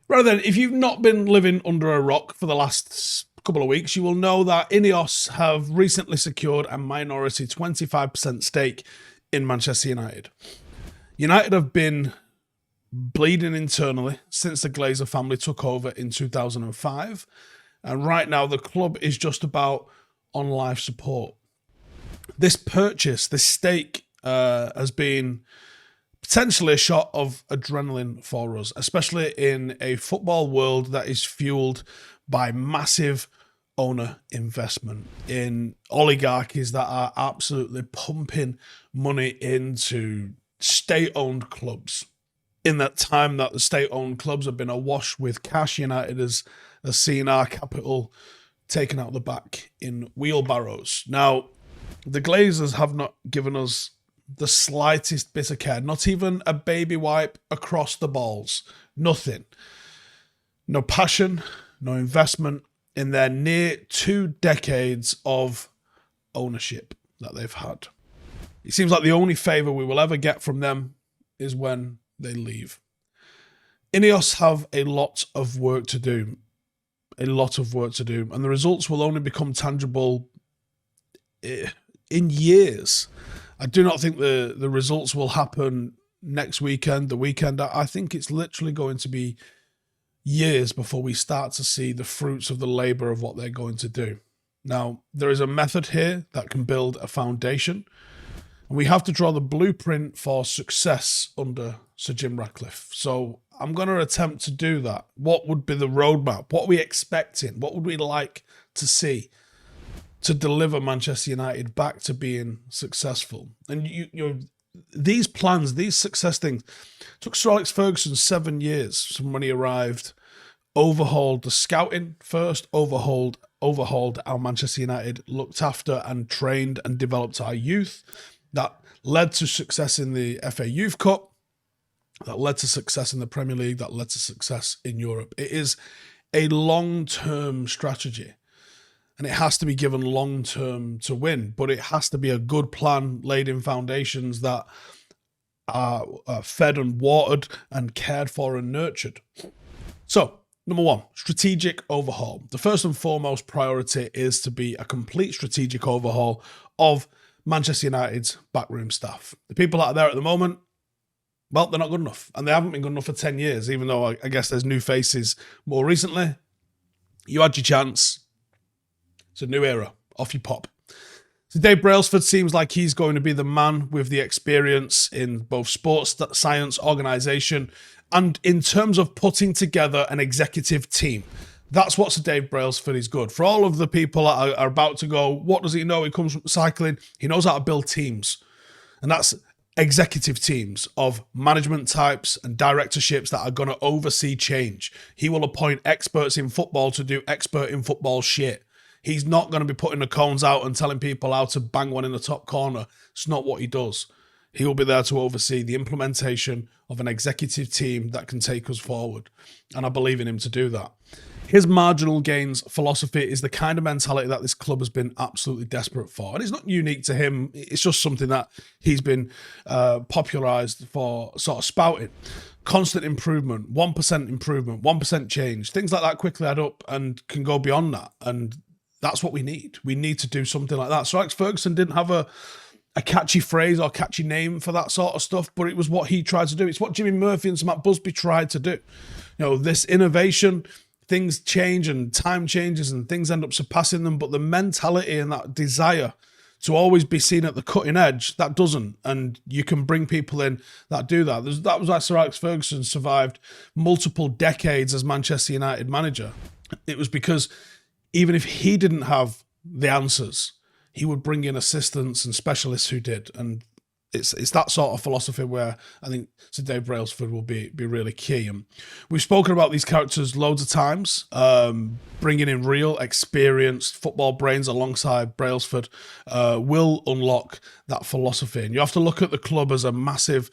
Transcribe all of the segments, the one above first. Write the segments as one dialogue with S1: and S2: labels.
S1: Right then, if you've not been living under a rock for the last couple of weeks, you will know that Ineos have recently secured a minority 25% stake in Manchester United. United have been bleeding internally since the Glazer family took over in 2005. And right now, the club is just about on life support. This purchase, this stake, has been potentially a shot of adrenaline for us, especially in a football world that is fueled by massive owner investment, in oligarchies that are absolutely pumping money into state-owned clubs. In that time that the state-owned clubs have been awash with cash, United has seen our capital taken out the back in wheelbarrows. Now, the Glazers have not given us the slightest bit of care, not even a baby wipe across the balls, nothing. No passion, no investment in their near 2 decades of ownership that they've had. It seems like the only favour we will ever get from them is when they leave. Ineos have a lot of work to do, and the results will only become tangible in years. I do not think the results will happen next weekend, the weekend. I think it's literally going to be years before we start to see the fruits of the labour of what they're going to do. Now, there is a method here that can build a foundation, and we have to draw the blueprint for success under Sir Jim Ratcliffe. So I'm going to attempt to do that. What would be the roadmap? What are we expecting? What would we like to see to deliver Manchester United back to being successful? And these plans, these success things, took Sir Alex Ferguson 7 years from when he arrived, overhauled the scouting first, overhauled our Manchester United, looked after and trained and developed our youth. That led to success in the FA Youth Cup, that led to success in the Premier League, that led to success in Europe. It is a long-term strategy, and it has to be given long-term to win, but it has to be a good plan laid in foundations that are fed and watered and cared for and nurtured. So, number one, strategic overhaul. The first and foremost priority is to be a complete strategic overhaul of Manchester United's backroom staff. The people that are there at the moment, well, they're not good enough. And they haven't been good enough for 10 years, even though I guess there's new faces more recently. You had your chance. It's a new era. Off you pop. So Dave Brailsford seems like he's going to be the man with the experience in both sports science, organisation, and in terms of putting together an executive team. That's what Sir Dave Brailsford is good. For all of the people that are about to go, what does he know? He comes from cycling. He knows how to build teams. And that's executive teams of management types and directorships that are going to oversee change. He will appoint experts in football to do expert in football shit. He's not going to be putting the cones out and telling people how to bang one in the top corner. It's not what he does. He will be there to oversee the implementation of an executive team that can take us forward. And I believe in him to do that. His marginal gains philosophy is the kind of mentality that this club has been absolutely desperate for. And it's not unique to him. It's just something that he's been popularised for sort of spouting. Constant improvement, 1% change. Things like that quickly add up and can go beyond that. And that's what we need. We need to do something like that. Sir Alex Ferguson didn't have a catchy phrase or catchy name for that sort of stuff, but it was what he tried to do. It's what Jimmy Murphy and Sir Matt Busby tried to do. You know, this innovation, things change and time changes and things end up surpassing them, but the mentality and that desire to always be seen at the cutting edge, that doesn't. And you can bring people in that do that. That was why Sir Alex Ferguson survived multiple decades as Manchester United manager. It was because even if he didn't have the answers, he would bring in assistants and specialists who did. And it's that sort of philosophy where I think Sir Dave Brailsford will be really key. And we've spoken about these characters loads of times, bringing in real experienced football brains alongside Brailsford will unlock that philosophy. And you have to look at the club as a massive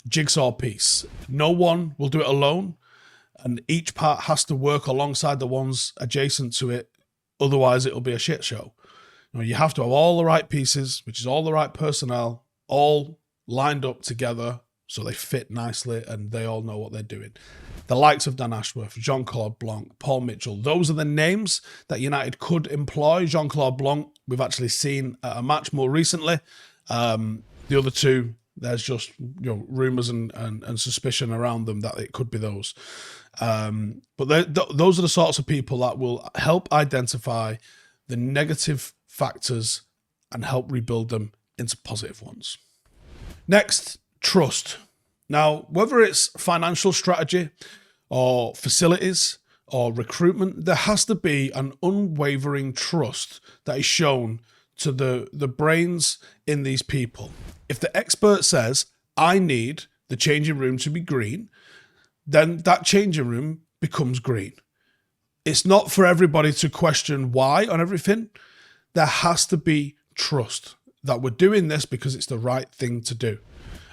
S1: jigsaw piece. No one will do it alone, and each part has to work alongside the ones adjacent to it. Otherwise, it'll be a shit show. You have to have all the right pieces, which is all the right personnel, all lined up together so they fit nicely and they all know what they're doing. The likes of Dan Ashworth, Jean-Claude Blanc, Paul Mitchell, those are the names that United could employ. Jean-Claude Blanc, we've actually seen at a match more recently. The other two, there's just rumours and suspicion around them that it could be those. But those are the sorts of people that will help identify the negative factors and help rebuild them into positive ones. Next, trust. Now, whether it's financial strategy or facilities or recruitment, there has to be an unwavering trust that is shown to the brains in these people. If the expert says, I need the changing room to be green, then that changing room becomes green. It's not for everybody to question why on everything. There has to be trust that we're doing this because it's the right thing to do.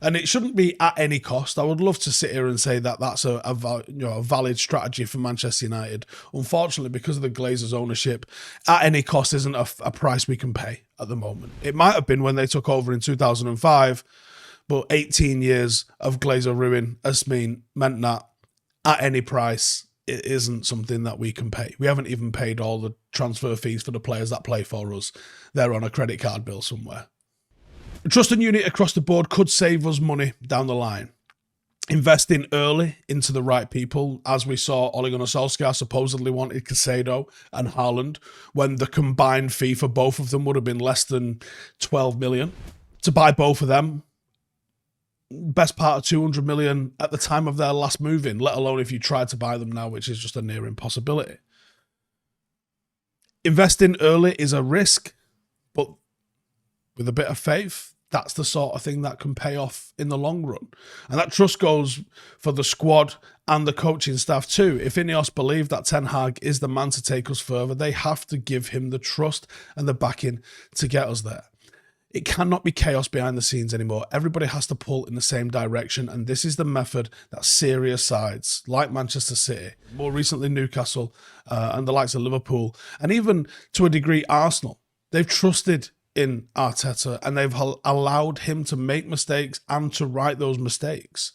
S1: And it shouldn't be at any cost. I would love to sit here and say that that's a valid strategy for Manchester United. Unfortunately, because of the Glazers' ownership, at any cost isn't a price we can pay at the moment. It might have been when they took over in 2005, but 18 years of Glazer ruin has meant that at any price, it isn't something that we can pay. We haven't even paid all the transfer fees for the players that play for us. They're on a credit card bill somewhere. Trust and unity across the board could save us money down the line. Investing early into the right people, as we saw Ole Gunnar Solskjaer supposedly wanted Caicedo and Haaland, when the combined fee for both of them would have been less than 12 million. To buy both of them, best part of 200 million at the time of their last move in, let alone if you tried to buy them now, which is just a near impossibility. Investing early is a risk, but with a bit of faith, that's the sort of thing that can pay off in the long run. And that trust goes for the squad and the coaching staff too. If Ineos believe that Ten Hag is the man to take us further, they have to give him the trust and the backing to get us there. It cannot be chaos behind the scenes anymore. Everybody has to pull in the same direction, and this is the method that serious sides like Manchester City, more recently Newcastle, and the likes of Liverpool, and even to a degree Arsenal, they've trusted in Arteta and they've allowed him to make mistakes and to right those mistakes.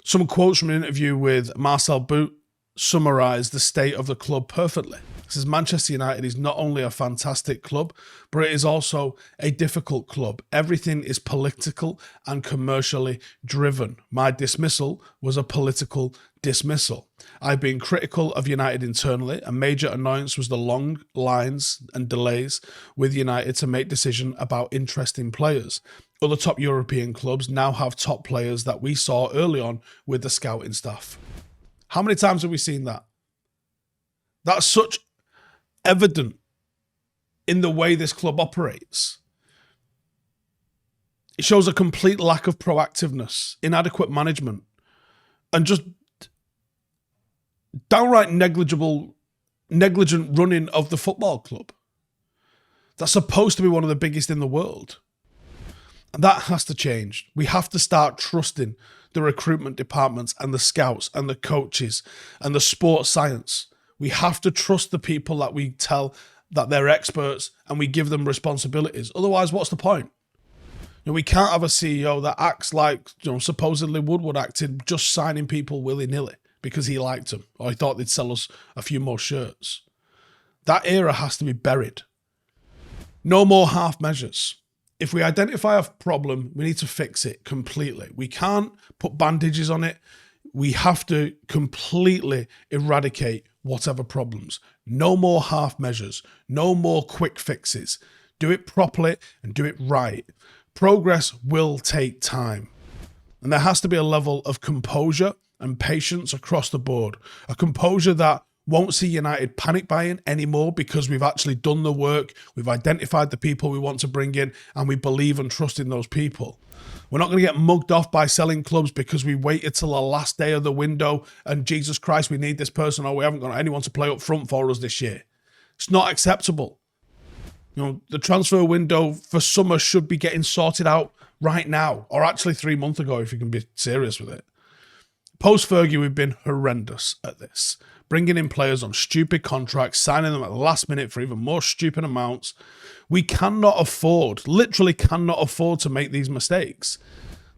S1: Some quotes from an interview with Marcel Boot summarise the state of the club perfectly. It says Manchester United is not only a fantastic club, but it is also a difficult club. Everything is political and commercially driven. My dismissal was a political dismissal. I've been critical of United internally. A major annoyance was the long lines and delays with United to make decisions about interesting players. Other top European clubs now have top players that we saw early on with the scouting staff. How many times have we seen that? That's such evident in the way this club operates. It shows a complete lack of proactiveness, inadequate management, and just downright negligent running of the football club. That's supposed to be one of the biggest in the world. And that has to change. We have to start trusting the recruitment departments and the scouts and the coaches and the sports science. We have to trust the people that we tell that they're experts and we give them responsibilities. Otherwise, what's the point? We can't have a CEO that acts like supposedly Woodward acted, just signing people willy-nilly because he liked them or he thought they'd sell us a few more shirts. That era has to be buried. No more half measures. If we identify a problem, we need to fix it completely. We can't put bandages on it. We have to completely eradicate whatever problems. No more half measures. No more quick fixes. Do it properly and do it right. Progress will take time. And there has to be a level of composure and patience across the board. A composure that won't see United panic buying anymore because we've actually done the work, we've identified the people we want to bring in, and we believe and trust in those people. We're not going to get mugged off by selling clubs because we waited till the last day of the window and Jesus Christ, we need this person or we haven't got anyone to play up front for us this year. It's not acceptable. The transfer window for summer should be getting sorted out right now, or actually 3 months ago if you can be serious with it. Post-Fergie, we've been horrendous at this. Bringing in players on stupid contracts, signing them at the last minute for even more stupid amounts. We cannot afford, literally cannot afford to make these mistakes.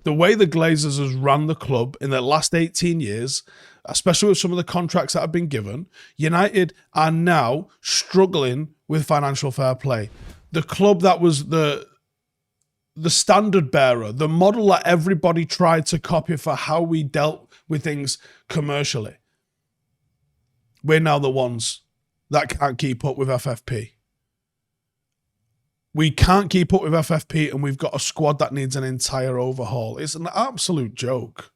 S1: The way the Glazers has ran the club in the last 18 years, especially with some of the contracts that have been given, United are now struggling with financial fair play. The club that was the standard bearer, the model that everybody tried to copy for how we dealt with things commercially. We're now the ones that can't keep up with FFP. We can't keep up with FFP, and we've got a squad that needs an entire overhaul. It's an absolute joke.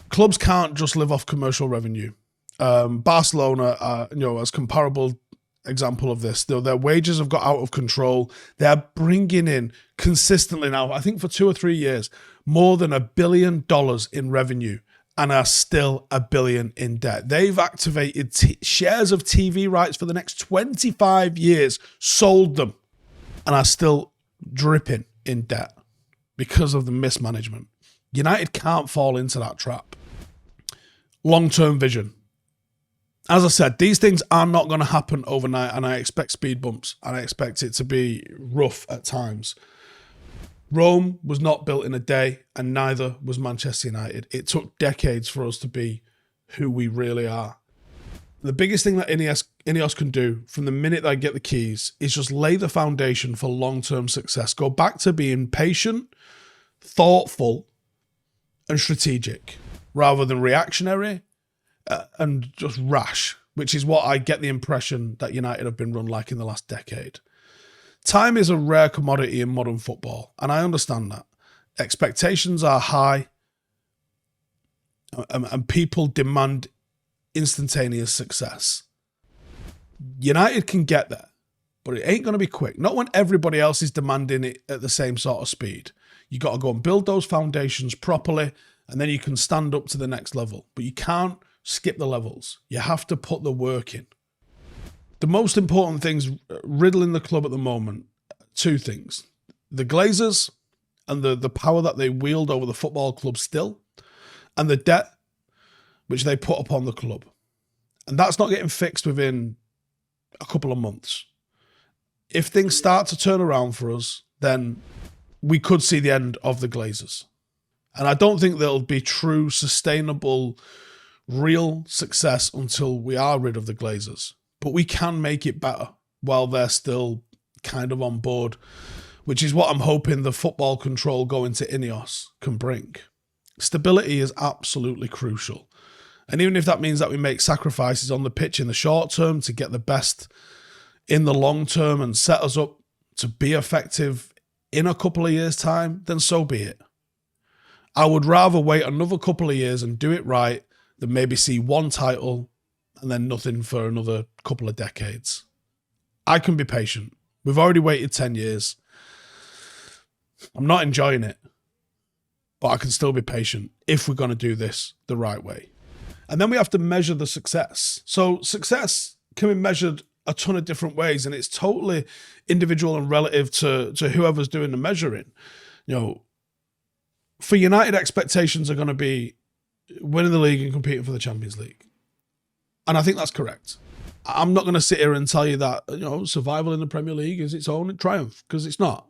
S1: Clubs can't just live off commercial revenue. Barcelona, as comparable example of this. Their wages have got out of control. They're bringing in consistently now, I think for 2 or 3 years, more than $1 billion in revenue, and are still $1 billion in debt. They've activated shares of TV rights for the next 25 years, sold them, and are still dripping in debt because of the mismanagement. United can't fall into that trap. Long-term vision. As I said, these things are not going to happen overnight, and I expect speed bumps, and I expect it to be rough at times. Rome was not built in a day, and neither was Manchester United. It took decades for us to be who we really are. The biggest thing that Ineos can do from the minute they get the keys is just lay the foundation for long-term success. Go back to being patient, thoughtful, and strategic, rather than reactionary and just rash, which is what I get the impression that United have been run like in the last decade. Time is a rare commodity in modern football, and I understand that. Expectations are high, and people demand instantaneous success. United can get there, but it ain't going to be quick. Not when everybody else is demanding it at the same sort of speed. You got to go and build those foundations properly, and then you can stand up to the next level. But you can't skip the levels. You have to put the work in. The most important things riddling the club at the moment, 2 things. The Glazers and the power that they wield over the football club still, and the debt which they put upon the club. And that's not getting fixed within a couple of months. If things start to turn around for us, then we could see the end of the Glazers. And I don't think there'll be true, sustainable, real success until we are rid of the Glazers. But we can make it better while they're still kind of on board, which is what I'm hoping the football control going to Ineos can bring. Stability is absolutely crucial. And even if that means that we make sacrifices on the pitch in the short term to get the best in the long term and set us up to be effective in a couple of years' time, then so be it. I would rather wait another couple of years and do it right than maybe see one title and then nothing for another couple of decades. I can be patient. We've already waited 10 years. I'm not enjoying it, but I can still be patient if we're going to do this the right way. And then we have to measure the success. So success can be measured a ton of different ways, and it's totally individual and relative to whoever's doing the measuring. For United, expectations are going to be winning the league and competing for the Champions League. And I think that's correct. I'm not going to sit here and tell you that survival in the Premier League is its own triumph, because it's not.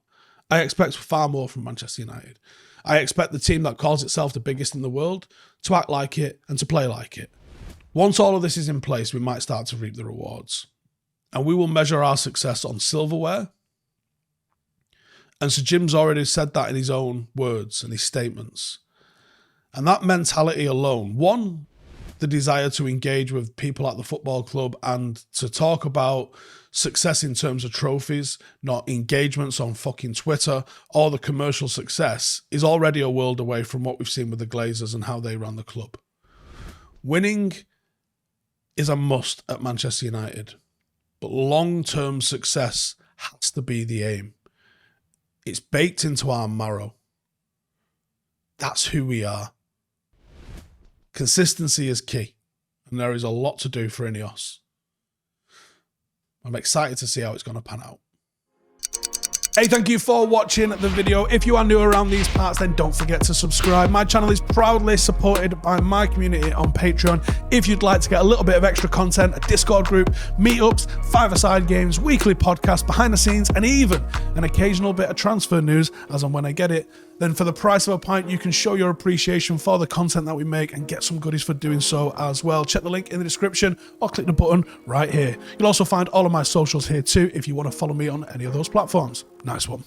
S1: I expect far more from Manchester United. I expect the team that calls itself the biggest in the world to act like it and to play like it. Once all of this is in place, we might start to reap the rewards. And we will measure our success on silverware. And Sir Jim's already said that in his own words and his statements. And that mentality alone, one, the desire to engage with people at the football club and to talk about success in terms of trophies, not engagements on fucking Twitter, or the commercial success, is already a world away from what we've seen with the Glazers and how they ran the club. Winning is a must at Manchester United, but long-term success has to be the aim. It's baked into our marrow. That's who we are. Consistency is key, and there is a lot to do for Ineos. I'm excited to see how it's going to pan out. Hey, thank you for watching the video. If you are new around these parts, then don't forget to subscribe. My channel is proudly supported by my community on Patreon. If you'd like to get a little bit of extra content, a Discord group, meetups, five-a-side games, weekly podcasts, behind the scenes, and even an occasional bit of transfer news as and when I get it, then for the price of a pint, you can show your appreciation for the content that we make and get some goodies for doing so as well. Check the link in the description or click the button right here. You'll also find all of my socials here too if you want to follow me on any of those platforms. Nice one.